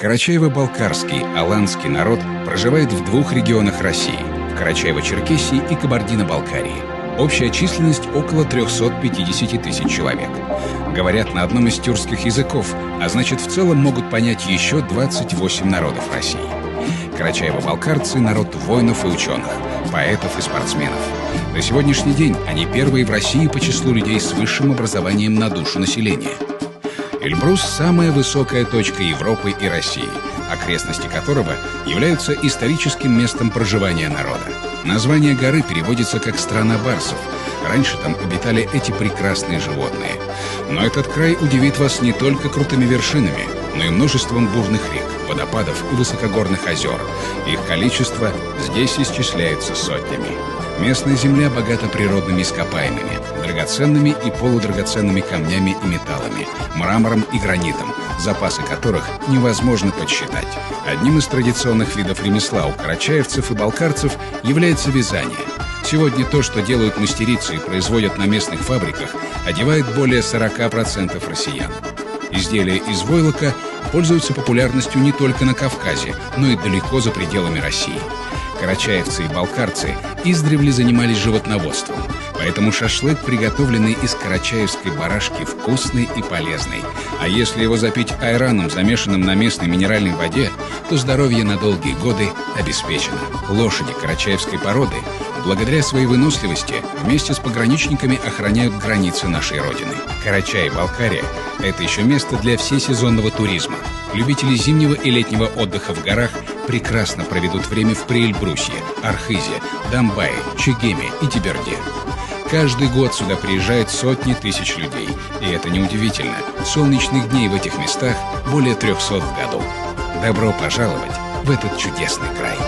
Карачаево-Балкарский аланский народ проживает в двух регионах России – Карачаево-Черкесии и Кабардино-Балкарии. Общая численность около 350 тысяч человек. Говорят на одном из тюркских языков, а значит, в целом могут понять еще 28 народов России. Карачаево-балкарцы – народ воинов и ученых, поэтов и спортсменов. На сегодняшний день они первые в России по числу людей с высшим образованием на душу населения. Эльбрус – самая высокая точка Европы и России, окрестности которого являются историческим местом проживания народа. Название горы переводится как «страна барсов». Раньше там обитали эти прекрасные животные. Но этот край удивит вас не только крутыми вершинами, но и множеством бурных рек, водопадов и высокогорных озер. Их количество здесь исчисляется сотнями. Местная земля богата природными ископаемыми, драгоценными и полудрагоценными камнями и металлами, мрамором и гранитом, запасы которых невозможно подсчитать. Одним из традиционных видов ремесла у карачаевцев и балкарцев является вязание. Сегодня то, что делают мастерицы и производят на местных фабриках, одевает более 40% россиян. Изделия из войлока пользуются популярностью не только на Кавказе, но и далеко за пределами России. Карачаевцы и балкарцы издревле занимались животноводством, поэтому шашлык, приготовленный из карачаевской барашки, вкусный и полезный. А если его запить айраном, замешанным на местной минеральной воде, то здоровье на долгие годы обеспечено. Лошади карачаевской породы, благодаря своей выносливости, вместе с пограничниками охраняют границы нашей Родины. Карачаево-Балкария – это еще место для всесезонного туризма. Любители зимнего и летнего отдыха в горах прекрасно проведут время в Приэльбрусье, Архызе, Домбае, Чегеме и Теберде. Каждый год сюда приезжают сотни тысяч людей. И это неудивительно. Солнечных дней в этих местах более 300 в году. Добро пожаловать в этот чудесный край.